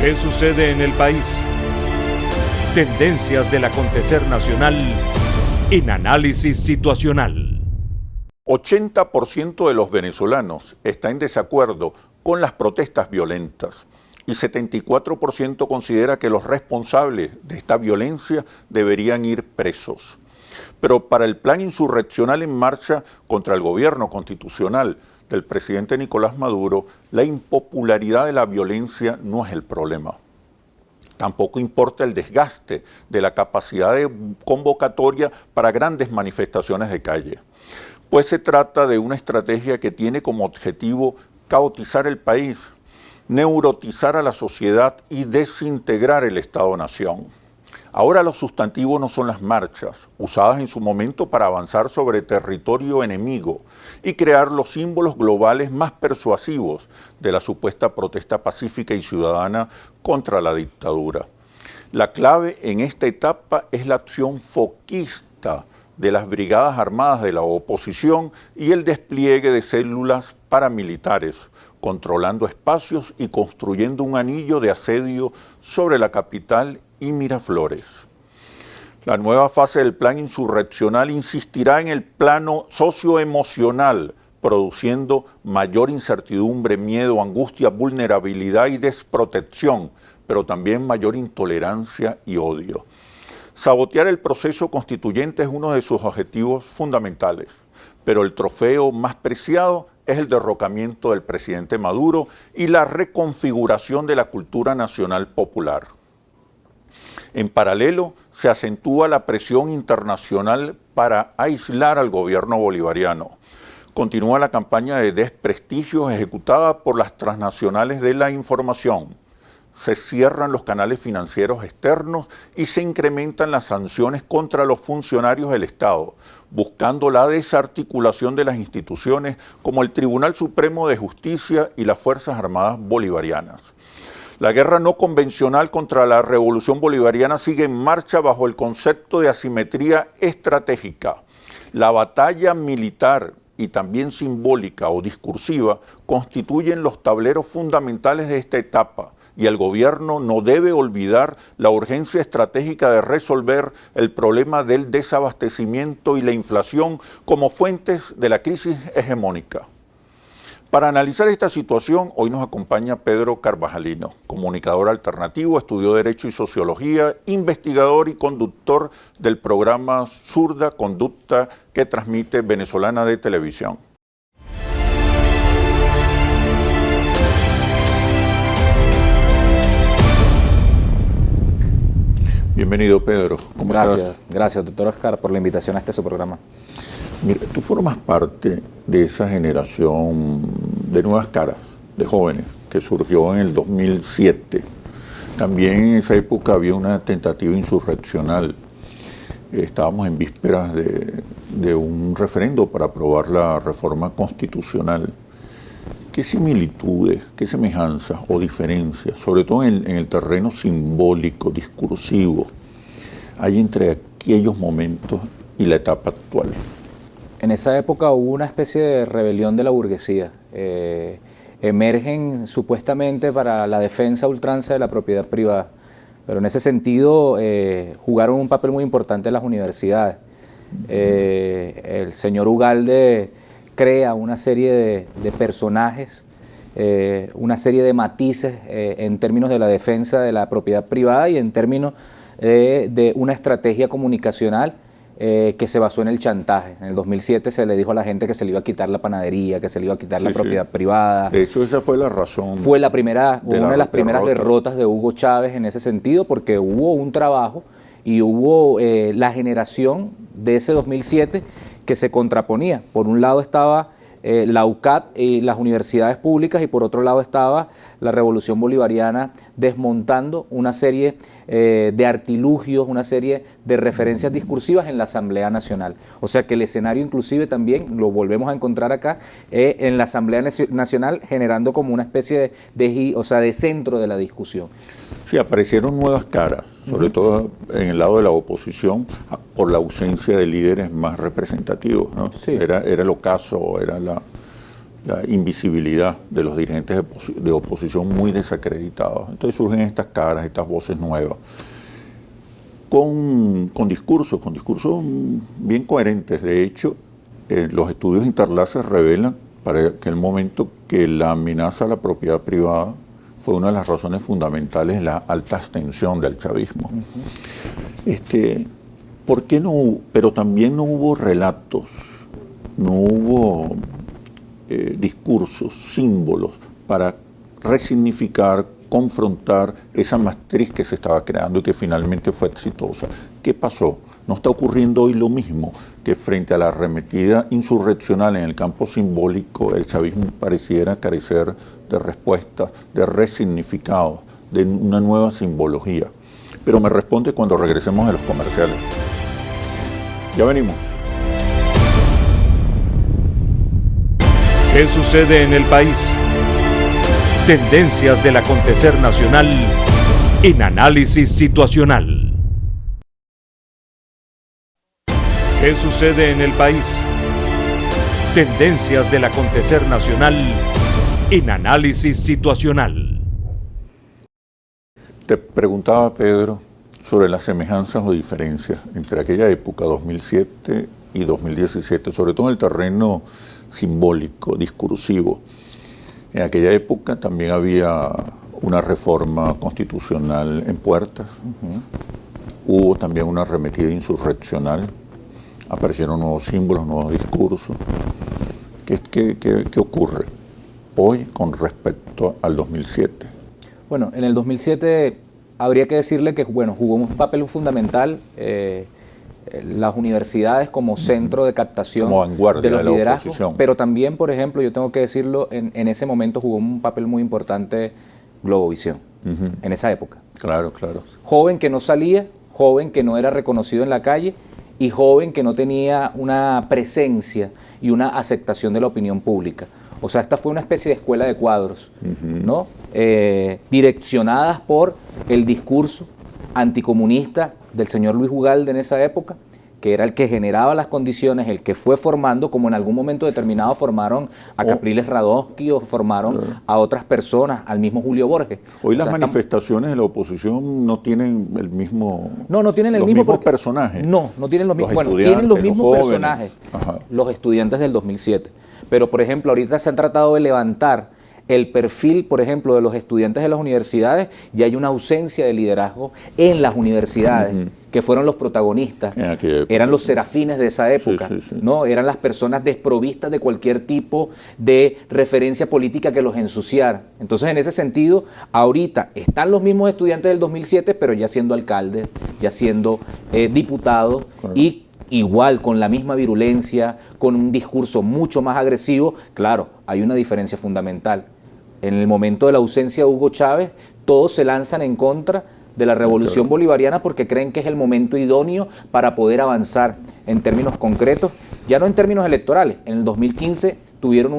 ¿Qué sucede en el país? Tendencias del acontecer nacional en Análisis Situacional. 80% de los venezolanos está en desacuerdo con las protestas violentas y 74% considera que los responsables de esta violencia deberían ir presos. Pero para el plan insurreccional en marcha contra el gobierno constitucional del presidente Nicolás Maduro, la impopularidad de la violencia no es el problema. Tampoco importa el desgaste de la capacidad de convocatoria para grandes manifestaciones de calle, pues se trata de una estrategia que tiene como objetivo caotizar el país, neurotizar a la sociedad y desintegrar el Estado-Nación. Ahora los sustantivos no son las marchas, usadas en su momento para avanzar sobre territorio enemigo y crear los símbolos globales más persuasivos de la supuesta protesta pacífica y ciudadana contra la dictadura. La clave en esta etapa es la acción foquista de las brigadas armadas de la oposición y el despliegue de células paramilitares, controlando espacios y construyendo un anillo de asedio sobre la capital y Miraflores. La nueva fase del plan insurreccional insistirá en el plano socioemocional, produciendo mayor incertidumbre, miedo, angustia, vulnerabilidad y desprotección, pero también mayor intolerancia y odio. Sabotear el proceso constituyente es uno de sus objetivos fundamentales, pero el trofeo más preciado es el derrocamiento del presidente Maduro y la reconfiguración de la cultura nacional popular. En paralelo, se acentúa la presión internacional para aislar al gobierno bolivariano. Continúa la campaña de desprestigio ejecutada por las transnacionales de la información. Se cierran los canales financieros externos y se incrementan las sanciones contra los funcionarios del Estado, buscando la desarticulación de las instituciones como el Tribunal Supremo de Justicia y las Fuerzas Armadas Bolivarianas. La guerra no convencional contra la revolución bolivariana sigue en marcha bajo el concepto de asimetría estratégica. La batalla militar y también simbólica o discursiva constituyen los tableros fundamentales de esta etapa y el gobierno no debe olvidar la urgencia estratégica de resolver el problema del desabastecimiento y la inflación como fuentes de la crisis hegemónica. Para analizar esta situación, hoy nos acompaña Pedro Carvajalino, comunicador alternativo, estudió Derecho y Sociología, investigador y conductor del programa Zurda Conducta que transmite Venezolana de Televisión. Bienvenido, Pedro. ¿Cómo estás? Gracias, doctor Oscar, por la invitación a su programa. Mira, tú formas parte de esa generación de nuevas caras, de jóvenes, que surgió en el 2007. También en esa época había una tentativa insurreccional. Estábamos en vísperas de un referendo para aprobar la reforma constitucional. ¿Qué similitudes, qué semejanzas o diferencias, sobre todo en el terreno simbólico, discursivo, hay entre aquellos momentos y la etapa actual? En esa época hubo una especie de rebelión de la burguesía. Emergen supuestamente para la defensa a ultranza de la propiedad privada, pero en ese sentido jugaron un papel muy importante las universidades. El señor Ugalde crea una serie de personajes, una serie de matices en términos de la defensa de la propiedad privada y en términos de una estrategia comunicacional que se basó en el chantaje. En el 2007 se le dijo a la gente que se le iba a quitar la panadería, que se le iba a quitar la propiedad privada. De hecho, esa fue la razón. Fue una de las primeras derrotas de Hugo Chávez en ese sentido, porque hubo un trabajo y hubo la generación de ese 2007 que se contraponía. Por un lado estaba la UCAP y las universidades públicas y por otro lado estaba la Revolución Bolivariana desmontando una serie de artilugios, una serie de referencias discursivas en la Asamblea Nacional. O sea que el escenario inclusive también lo volvemos a encontrar acá en la Asamblea Nacional generando como una especie de centro de la discusión. Sí, aparecieron nuevas caras, sobre todo en el lado de la oposición, por la ausencia de líderes más representativos, ¿no? Sí. Era el ocaso, era la invisibilidad de los dirigentes de oposición muy desacreditados. Entonces surgen estas caras, estas voces nuevas, con discursos bien coherentes. De hecho, los estudios Interlaces revelan para aquel momento que la amenaza a la propiedad privada fue una de las razones fundamentales de la alta abstención del chavismo. ¿Por qué no hubo? Pero también no hubo relatos, no hubo discursos, símbolos para resignificar, confrontar esa matriz que se estaba creando y que finalmente fue exitosa. ¿Qué pasó? ¿No está ocurriendo hoy lo mismo? Que frente a la arremetida insurreccional en el campo simbólico, el chavismo pareciera carecer de respuestas, de resignificados, de una nueva simbología. Pero me responde cuando regresemos de los comerciales. Ya venimos. ¿Qué sucede en el país? Tendencias del acontecer nacional en Análisis Situacional. ¿Qué sucede en el país? Tendencias del acontecer nacional en Análisis Situacional. Te preguntaba, Pedro, sobre las semejanzas o diferencias entre aquella época, 2007 y 2017, sobre todo en el terreno simbólico, discursivo. En aquella época también había una reforma constitucional en puertas, hubo también una arremetida insurreccional, aparecieron nuevos símbolos, nuevos discursos. ¿Qué ocurre hoy con respecto al 2007? Bueno, en el 2007 habría que decirle que jugó un papel fundamental las universidades como centro de captación como vanguardia de los de la liderazgos, oposición. pero también, por ejemplo, yo tengo que decirlo, en ese momento jugó un papel muy importante Globovisión, en esa época. Claro, claro. Joven que no salía, joven que no era reconocido en la calle y joven que no tenía una presencia y una aceptación de la opinión pública. O sea, esta fue una especie de escuela de cuadros, ¿no? Direccionadas por el discurso anticomunista del señor Luis Ugalde en esa época, que era el que generaba las condiciones, el que fue formando, como en algún momento determinado formaron a Capriles Radonsky o formaron a otras personas, al mismo Julio Borges. Hoy las manifestaciones de la oposición no tienen el mismo... No tienen el mismo personajes. No tienen los mismos. Bueno, tienen los mismos personajes, los estudiantes del 2007. Pero, por ejemplo, ahorita se han tratado de levantar el perfil, por ejemplo, de los estudiantes de las universidades, y hay una ausencia de liderazgo en las universidades, que fueron los protagonistas, eran los serafines de esa época, ¿no? Eran las personas desprovistas de cualquier tipo de referencia política que los ensuciara. Entonces, en ese sentido, ahorita están los mismos estudiantes del 2007, pero ya siendo alcaldes, ya siendo diputados, y igual, con la misma virulencia, con un discurso mucho más agresivo. Claro, hay una diferencia fundamental. En el momento de la ausencia de Hugo Chávez, todos se lanzan en contra de la revolución bolivariana porque creen que es el momento idóneo para poder avanzar en términos concretos, ya no en términos electorales. En el 2015 tuvieron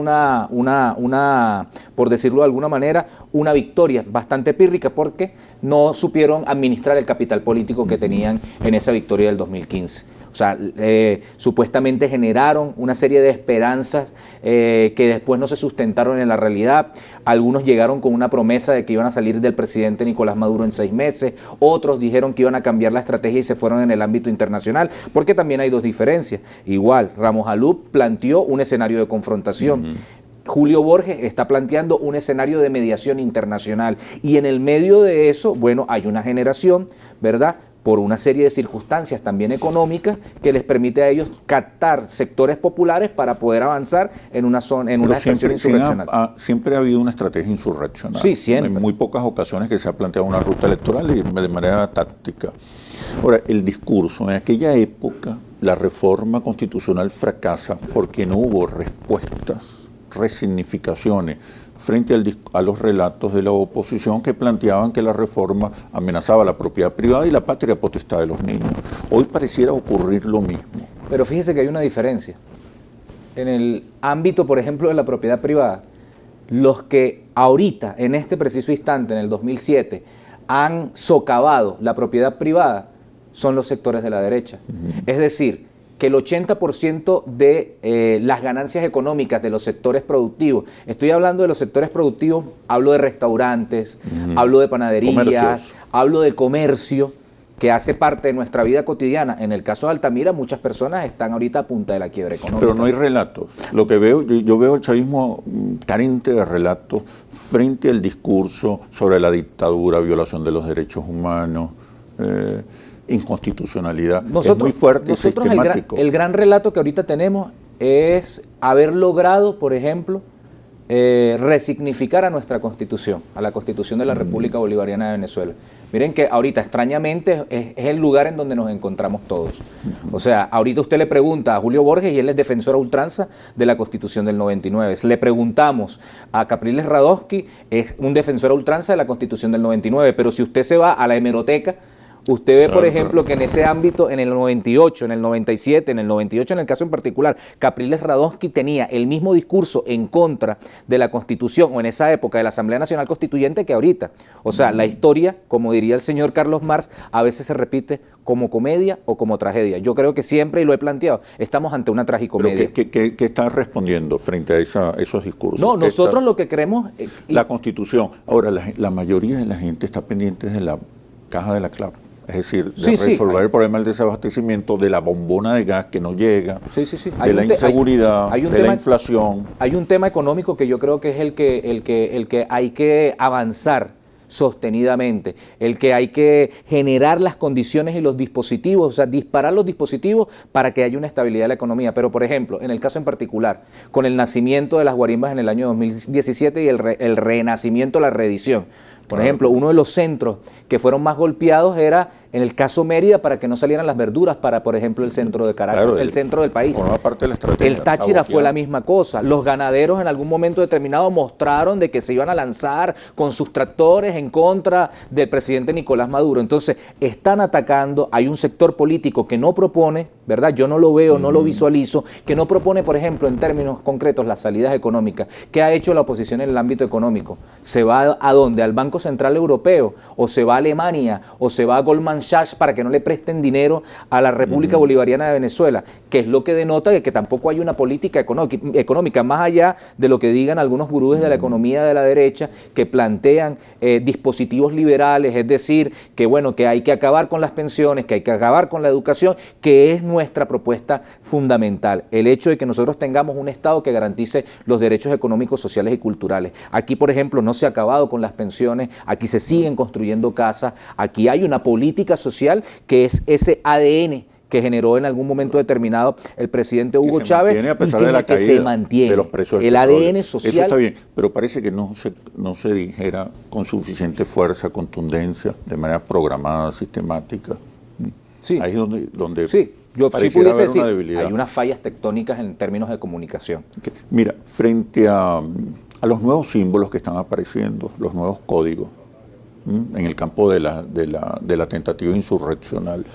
por decirlo de alguna manera, una victoria bastante pírrica porque no supieron administrar el capital político que tenían en esa victoria del 2015. O sea, supuestamente generaron una serie de esperanzas que después no se sustentaron en la realidad. Algunos llegaron con una promesa de que iban a salir del presidente Nicolás Maduro en 6 meses. Otros dijeron que iban a cambiar la estrategia y se fueron en el ámbito internacional, porque también hay dos diferencias. Igual, Ramos Alup planteó un escenario de confrontación. Julio Borges está planteando un escenario de mediación internacional. Y en el medio de eso, bueno, hay una generación, ¿verdad?, por una serie de circunstancias también económicas que les permite a ellos captar sectores populares para poder avanzar en una expansión insurreccional. Siempre ha habido una estrategia insurreccional. Sí, siempre. En muy pocas ocasiones que se ha planteado una ruta electoral y de manera táctica. Ahora, el discurso, en aquella época la reforma constitucional fracasa porque no hubo respuestas, resignificaciones frente a los relatos de la oposición que planteaban que la reforma amenazaba la propiedad privada y la patria potestad de los niños. Hoy pareciera ocurrir lo mismo. Pero fíjese que hay una diferencia. En el ámbito, por ejemplo, de la propiedad privada, los que ahorita, en este preciso instante, en el 2007, han socavado la propiedad privada son los sectores de la derecha. Es decir, que el 80% de las ganancias económicas de los sectores productivos, estoy hablando de los sectores productivos, hablo de restaurantes, hablo de panaderías, comercios, hablo de comercio, que hace parte de nuestra vida cotidiana. En el caso de Altamira, muchas personas están ahorita a punta de la quiebra económica. Pero no hay relatos. Lo que veo, yo veo el chavismo carente de relatos frente al discurso sobre la dictadura, violación de los derechos humanos, inconstitucionalidad. Es muy fuerte y sistemático. El gran relato que ahorita tenemos es haber logrado, por ejemplo, resignificar a nuestra Constitución, a la Constitución de la República Bolivariana de Venezuela. Miren que ahorita, extrañamente, es el lugar en donde nos encontramos todos. O sea, ahorita usted le pregunta a Julio Borges y él es defensor a ultranza de la Constitución del 99. Le preguntamos a Capriles Radonsky, es un defensor a ultranza de la Constitución del 99. Pero si usted se va a la hemeroteca, usted ve, por ejemplo, que en ese ámbito, en el 98, en el 97, en el 98 en el caso en particular, Capriles Radonsky tenía el mismo discurso en contra de la Constitución, o en esa época de la Asamblea Nacional Constituyente, que ahorita. O sea, la historia, como diría el señor Carlos Marx, a veces se repite como comedia o como tragedia. Yo creo que siempre, y lo he planteado, estamos ante una tragicomedia. ¿Qué está respondiendo frente a esos discursos? No, nosotros lo que creemos... la Constitución. Ahora, la mayoría de la gente está pendiente de la caja de la clave. Es decir, de resolver el problema del desabastecimiento, de la bombona de gas que no llega, de la inseguridad, de la inflación. Hay un tema económico que yo creo que es el que hay que avanzar sostenidamente, el que hay que generar las condiciones y los dispositivos, o sea, disparar los dispositivos para que haya una estabilidad de la economía. Pero, por ejemplo, en el caso en particular, con el nacimiento de las guarimbas en el año 2017 y el renacimiento, la reedición. Por ejemplo, uno de los centros que fueron más golpeados era en el caso Mérida, para que no salieran las verduras para, por ejemplo, el centro de Caracas, el centro del país. Forma parte de la estrategia. El Táchira fue la misma cosa. Los ganaderos en algún momento determinado mostraron de que se iban a lanzar con sus tractores en contra del presidente Nicolás Maduro. Entonces, están atacando. Hay un sector político que no propone, ¿verdad? Yo no lo veo, no lo visualizo, que no propone, por ejemplo, en términos concretos, las salidas económicas. ¿Qué ha hecho la oposición en el ámbito económico? ¿Se va a dónde? ¿Al Banco Central Europeo? ¿O se va a Alemania? ¿O se va a Goldman Sachs para que no le presten dinero a la República Bolivariana de Venezuela? Que es lo que denota de que tampoco hay una política económica, más allá de lo que digan algunos gurúes de la economía de la derecha, que plantean dispositivos liberales, es decir, que bueno, que hay que acabar con las pensiones, que hay que acabar con la educación, que es nuestra propuesta fundamental, el hecho de que nosotros tengamos un Estado que garantice los derechos económicos, sociales y culturales. Aquí, por ejemplo, no se ha acabado con las pensiones, aquí se siguen construyendo casas, aquí hay una política social que es ese ADN que generó en algún momento determinado el presidente Hugo Chávez, a pesar de la caída se mantiene de los precios del el petróleo. ADN social. Eso está bien, pero parece que no se dijera con suficiente fuerza, contundencia, de manera programada, sistemática. Sí. Ahí es donde sí. Yo sí pareciera pudiese haber decir, una debilidad. hay unas fallas tectónicas en términos de comunicación. Mira, frente a los nuevos símbolos que están apareciendo, los nuevos códigos, en el campo de la tentativa insurreccional,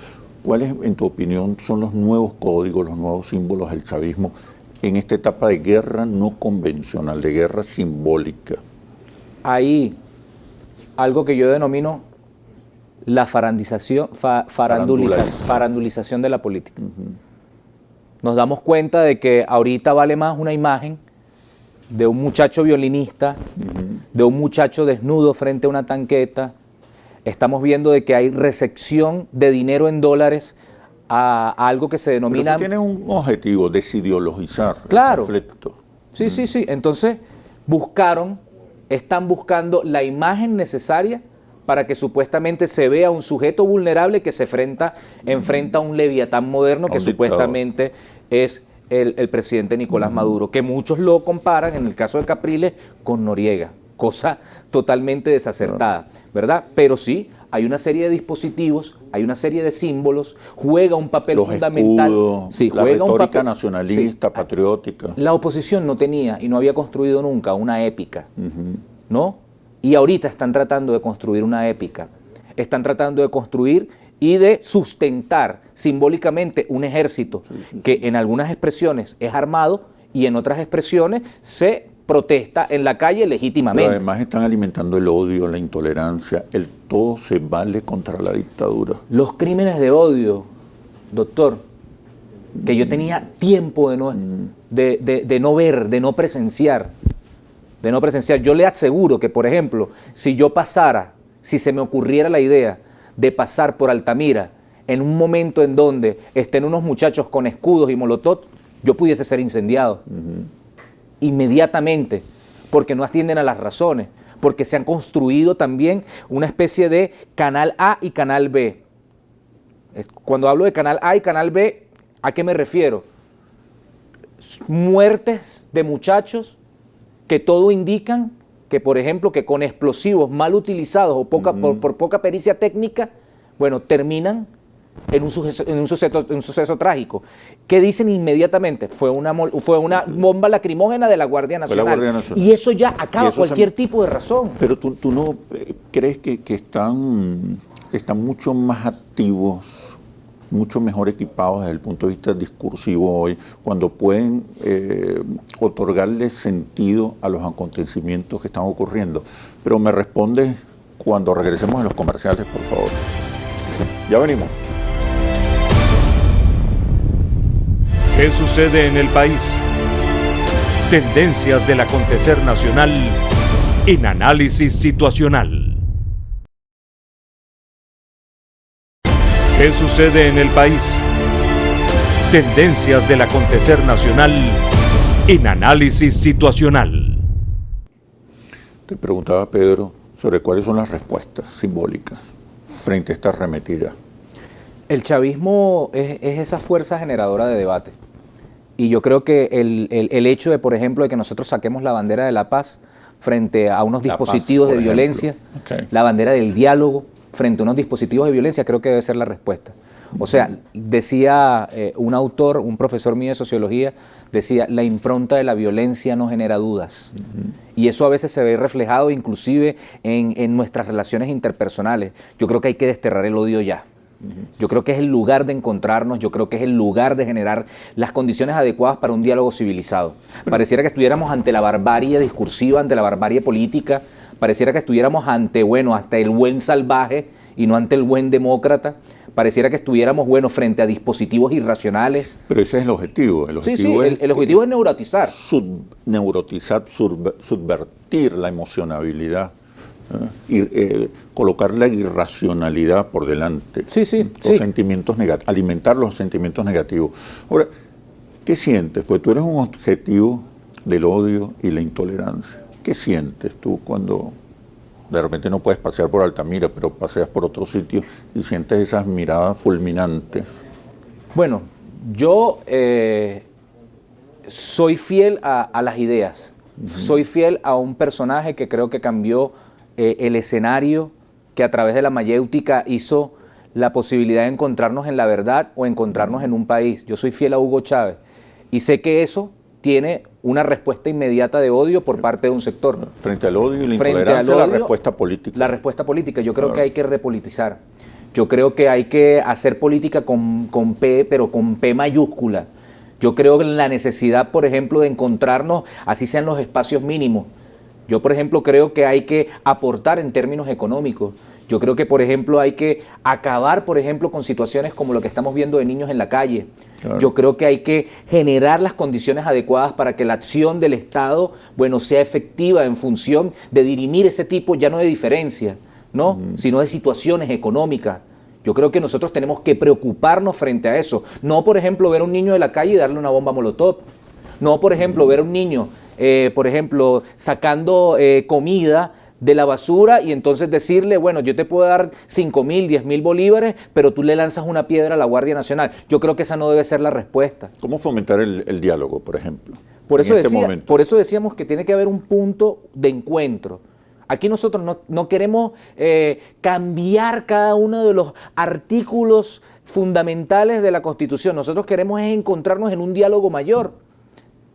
¿cuáles, en tu opinión, son los nuevos códigos, los nuevos símbolos del chavismo en esta etapa de guerra no convencional, de guerra simbólica? Hay algo que yo denomino la farandulización de la política. Nos damos cuenta de que ahorita vale más una imagen de un muchacho violinista, de un muchacho desnudo frente a una tanqueta. Estamos viendo de que hay recepción de dinero en dólares a algo que se denomina... Pero eso tiene un objetivo, desideologizar el conflicto. Sí. Entonces, están buscando la imagen necesaria para que supuestamente se vea un sujeto vulnerable que se enfrenta a un leviatán moderno que supuestamente es el presidente Nicolás Maduro, que muchos lo comparan, en el caso de Capriles, con Noriega, cosa totalmente desacertada, ¿verdad? Pero sí, hay una serie de dispositivos, hay una serie de símbolos, juega un papel fundamental. Escudos, la retórica nacionalista, patriótica. La oposición no tenía y no había construido nunca una épica, ¿no? Y ahorita están tratando de construir una épica, están tratando de construir y de sustentar simbólicamente un ejército que en algunas expresiones es armado y en otras expresiones se protesta en la calle legítimamente. Pero además están alimentando el odio, la intolerancia, el todo se vale contra la dictadura. Los crímenes de odio, doctor, que yo tenía tiempo de no ver, de no presenciar. Yo le aseguro que, por ejemplo, si se me ocurriera la idea de pasar por Altamira en un momento en donde estén unos muchachos con escudos y molotov, yo pudiese ser incendiado inmediatamente, porque no atienden a las razones, porque se han construido también una especie de canal A y canal B. Cuando hablo de canal A y canal B, ¿a qué me refiero? Muertes de muchachos que todo indican que, por ejemplo, que con explosivos mal utilizados o por poca pericia técnica, bueno, terminan en un suceso trágico. ¿Qué dicen inmediatamente? Fue una bomba lacrimógena de la Guardia Nacional. Y eso ya acaba cualquier tipo de razón. Pero tú no crees que están mucho más activos, mucho mejor equipados desde el punto de vista discursivo hoy, cuando pueden otorgarle sentido a los acontecimientos que están ocurriendo. Pero me responde cuando regresemos a los comerciales, por favor. Ya venimos. ¿Qué sucede en el país? Tendencias del acontecer nacional en Análisis Situacional. ¿Qué sucede en el país? Tendencias del acontecer nacional en Análisis Situacional. Te preguntaba, Pedro, sobre cuáles son las respuestas simbólicas frente a esta arremetida. El chavismo es esa fuerza generadora de debate. Y yo creo que el hecho de, por ejemplo, de que nosotros saquemos la bandera de la paz frente a unos dispositivos de violencia, la bandera del diálogo frente a unos dispositivos de violencia, creo que debe ser la respuesta. O sea, decía un autor, un profesor mío de sociología, decía, la impronta de la violencia no genera dudas. Y eso a veces se ve reflejado inclusive en nuestras relaciones interpersonales. Yo creo que hay que desterrar el odio ya. Yo creo que es el lugar de encontrarnos, yo creo que es el lugar de generar las condiciones adecuadas para un diálogo civilizado. Pareciera que estuviéramos ante la barbarie discursiva, ante la barbarie política, pareciera que estuviéramos ante el buen salvaje y no ante el buen demócrata. Pareciera que estuviéramos, frente a dispositivos irracionales. Pero ese es el objetivo. El objetivo es neurotizar. Subvertir la emocionabilidad. Colocar la irracionalidad por delante. Sentimientos alimentar los sentimientos negativos. Ahora, ¿qué sientes? Pues tú eres un objetivo del odio y la intolerancia. ¿Qué sientes tú cuando de repente no puedes pasear por Altamira, pero paseas por otro sitio y sientes esas miradas fulminantes? Bueno, yo soy fiel a las ideas. Soy fiel a un personaje que creo que cambió el escenario, que a través de la mayéutica hizo la posibilidad de encontrarnos en la verdad o encontrarnos en un país. Yo soy fiel a Hugo Chávez y sé que eso tiene una respuesta inmediata de odio por parte de un sector. Frente al odio y la intolerancia, la respuesta política. La respuesta política. Yo creo que hay que repolitizar. Yo creo que hay que hacer política con P, pero con P mayúscula. Yo creo en la necesidad, por ejemplo, de encontrarnos, así sean los espacios mínimos. Yo, por ejemplo, creo que hay que aportar en términos económicos. Yo creo que, por ejemplo, hay que acabar, por ejemplo, con situaciones como lo que estamos viendo de niños en la calle. Claro. Yo creo que hay que generar las condiciones adecuadas para que la acción del Estado, sea efectiva en función de dirimir ese tipo, ya no de diferencias, ¿no? Sino de situaciones económicas. Yo creo que nosotros tenemos que preocuparnos frente a eso. No, por ejemplo, ver a un niño de la calle y darle una bomba molotov. No, por ejemplo, ver a un niño, sacando comida de la basura y entonces decirle, yo te puedo dar 5.000, 10.000 bolívares, pero tú le lanzas una piedra a la Guardia Nacional. Yo creo que esa no debe ser la respuesta. ¿Cómo fomentar el diálogo, por ejemplo? Por eso decíamos que tiene que haber un punto de encuentro. Aquí nosotros no queremos cambiar cada uno de los artículos fundamentales de la Constitución. Nosotros queremos encontrarnos en un diálogo mayor,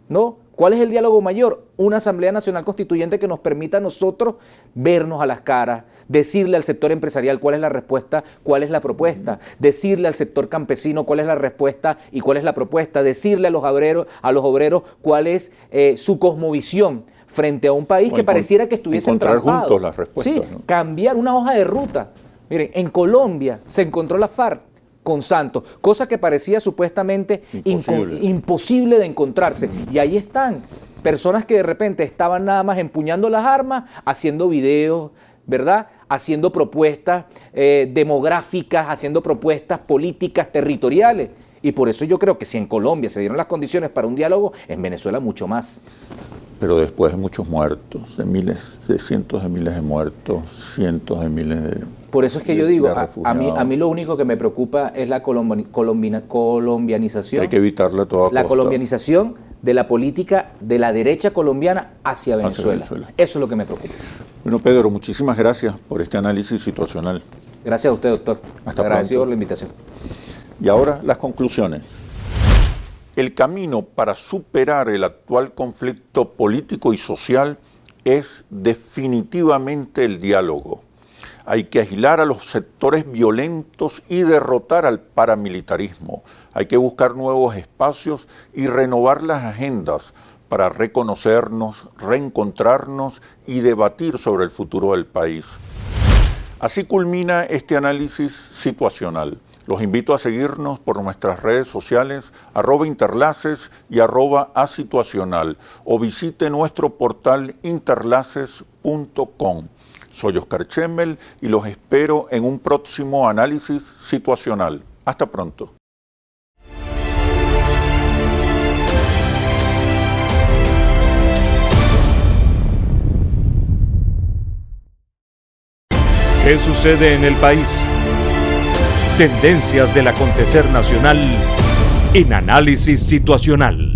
¿no? ¿Cuál es el diálogo mayor? Una Asamblea Nacional Constituyente que nos permita a nosotros vernos a las caras, decirle al sector empresarial cuál es la respuesta, cuál es la propuesta, decirle al sector campesino cuál es la respuesta y cuál es la propuesta, decirle a los obreros cuál es su cosmovisión frente a un país que pareciera que estuviese entrampado. Encontrar juntos las respuestas. Sí, ¿no? Cambiar una hoja de ruta. Miren, en Colombia se encontró la FARC con Santos, cosa que parecía supuestamente imposible de encontrarse. Y ahí están personas que de repente estaban nada más empuñando las armas, haciendo videos, ¿verdad? Haciendo propuestas demográficas, haciendo propuestas políticas territoriales. Y por eso yo creo que si en Colombia se dieron las condiciones para un diálogo, en Venezuela mucho más. Pero después de muchos muertos, de cientos de miles de muertos, cientos de miles de... Por eso es que yo digo, a mí lo único que me preocupa es la colombianización. Hay que evitarla a toda costa. La colombianización de la política de la derecha colombiana hacia Venezuela. Eso es lo que me preocupa. Bueno, Pedro, muchísimas gracias por este análisis situacional. Gracias a usted, doctor. Hasta agradecido pronto. por la invitación. Y ahora las conclusiones. El camino para superar el actual conflicto político y social es definitivamente el diálogo. Hay que aislar a los sectores violentos y derrotar al paramilitarismo. Hay que buscar nuevos espacios y renovar las agendas para reconocernos, reencontrarnos y debatir sobre el futuro del país. Así culmina este análisis situacional. Los invito a seguirnos por nuestras redes sociales @interlaces y @asituacional o visite nuestro portal interlaces.com. Soy Oscar Chemmel y los espero en un próximo análisis situacional. Hasta pronto. ¿Qué sucede en el país? Tendencias del acontecer nacional en Análisis Situacional.